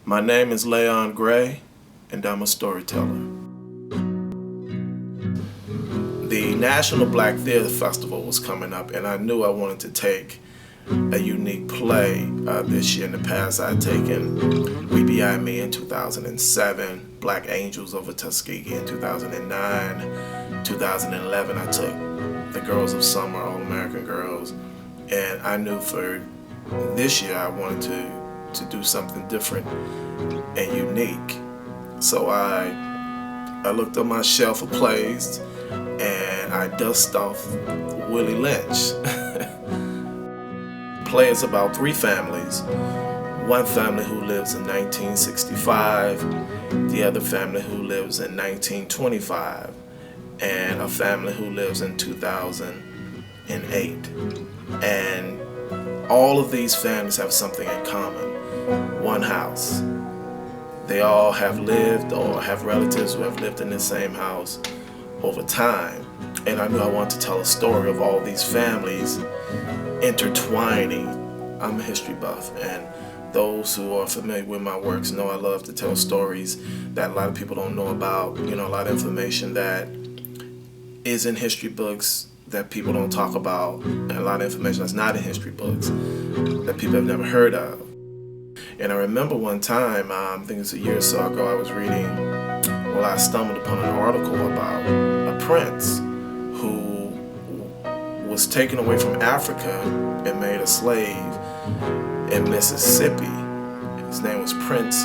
My name is Layon Gray, and I'm a storyteller. The National Black Theater Festival was coming up, and I knew I wanted to take a unique play this year. In the past, I had taken We Behind Me in 2007, Black Angels over Tuskegee in 2009, 2011 I took The Girls of Summer, All American Girls, and I knew for this year I wanted to do something different and unique. So I looked on my shelf of plays and I dust off Willie Lynch. Play is about three families. One family who lives in 1965, the other family who lives in 1925, and a family who lives in 2008. And all of these families have something in common. One house. They all have lived or have relatives who have lived in the same house over time. And I knew I wanted to tell a story of all these families intertwining. I'm a history buff, and those who are familiar with my works know I love to tell stories that a lot of people don't know about. A lot of information that is in history books that people don't talk about, and a lot of information that's not in history books that people have never heard of. And I remember one time, I think it's a year or so ago, I stumbled upon an article about a prince who was taken away from Africa and made a slave in Mississippi. His name was Prince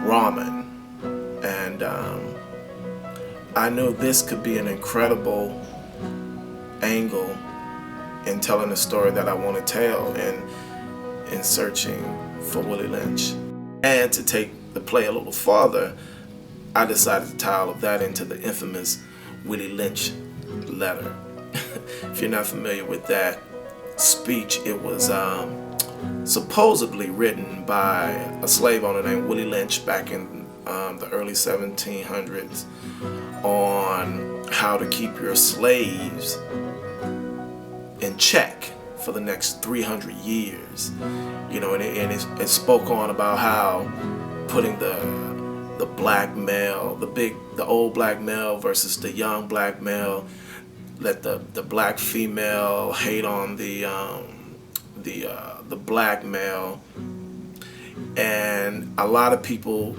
Raman. And I knew this could be an incredible angle in telling the story that I want to tell in searching for Willie Lynch. And to take the play a little farther, I decided to tie all of that into the infamous Willie Lynch letter. If you're not familiar with that speech, it was supposedly written by a slave owner named Willie Lynch back in the early 1700s on how to keep your slaves in check for the next 300 years. It spoke on about how putting the black male, the old black male versus the young black male, let the black female hate on the black male, and a lot of people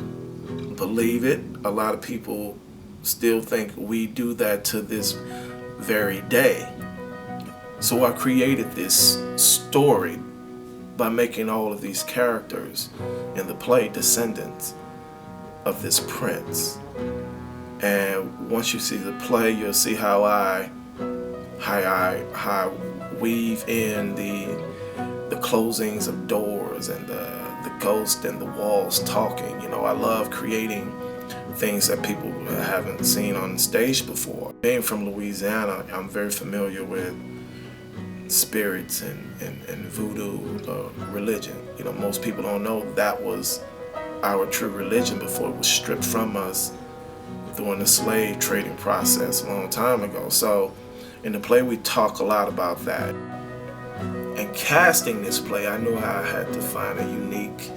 believe it. A lot of people still think we do that to this very day. So I created this story by making all of these characters in the play descendants of this prince. And once you see the play, you'll see how I weave in the closings of doors and the ghost and the walls talking. I love creating things that people haven't seen on stage before. Being from Louisiana, I'm very familiar with spirits and voodoo religion. Most people don't know that was our true religion before it was stripped from us during the slave trading process a long time ago. So in the play we talk a lot about that. And casting this play, I knew I had to find a unique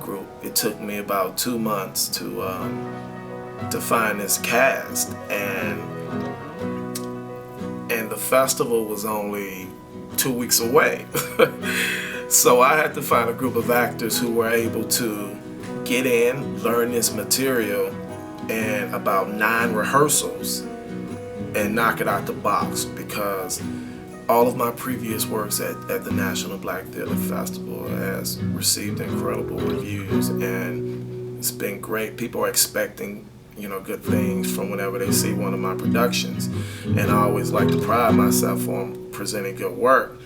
group. It took me about 2 months to find this cast, and the festival was only 2 weeks away. So I had to find a group of actors who were able to get in, learn this material in about 9 rehearsals and knock it out the box, because all of my previous works at the National Black Theater Festival has received incredible reviews, and it's been great. People are expecting good things from whenever they see one of my productions, and I always like to pride myself on presenting good work.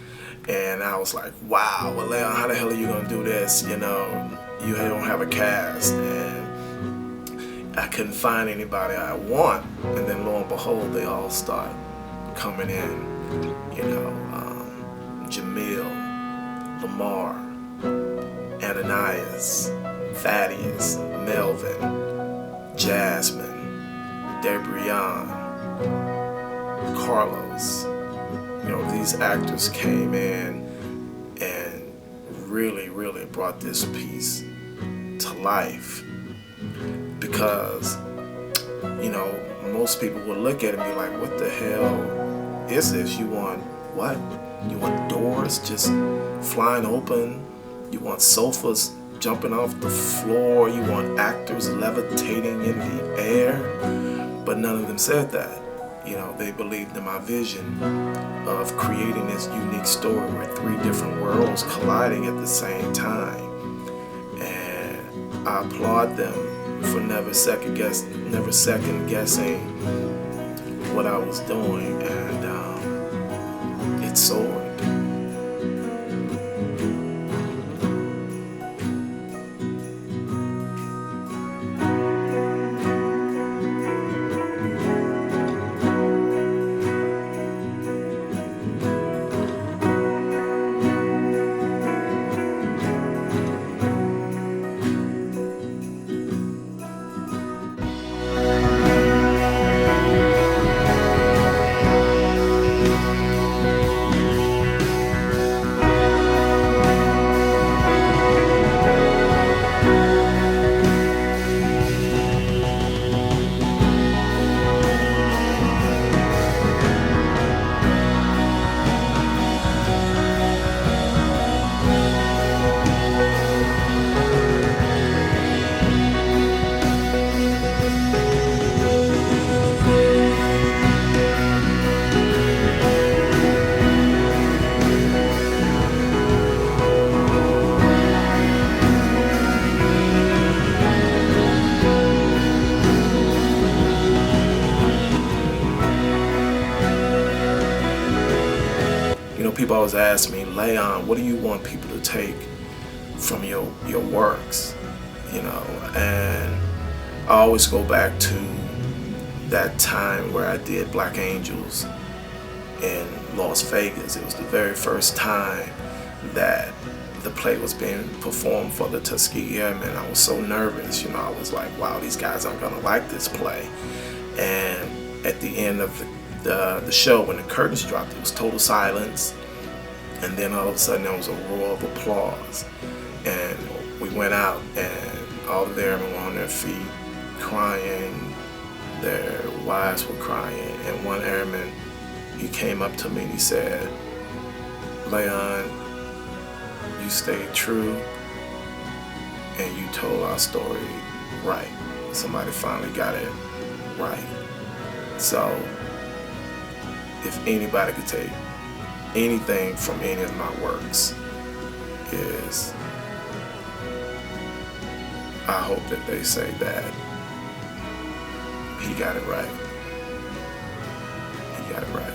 And I was like, wow, well, Layon, how the hell are you gonna do this? You don't have a cast, and I couldn't find anybody I want. And then lo and behold, they all start coming in. Jamil, Lamar, Ananias, Thaddeus, Melvin, Jasmine, Debrian, Carlos. These actors came in and really, really brought this piece to life, because most people will look at it and be like, what the hell is this? You want what? You want doors just flying open? You want sofas jumping off the floor? You want actors levitating in the air? But none of them said that. They believed in my vision of creating this unique story where 3 different worlds colliding at the same time. And I applaud them for never second guessing what I was doing, and it soared. People always ask me, Layon, what do you want people to take from your works? And I always go back to that time where I did Black Angels in Las Vegas. It was the very first time that the play was being performed for the Tuskegee Airmen. I was so nervous. I was like, wow, these guys aren't gonna like this play. And at the end of the show, when the curtains dropped, it was total silence. And then all of a sudden there was a roar of applause. And we went out and all of the airmen were on their feet crying. Their wives were crying. And one airman, he came up to me and he said, Layon, you stayed true and you told our story right. Somebody finally got it right. So if anybody could take anything from any of my works, is I hope that they say that he got it right. He got it right.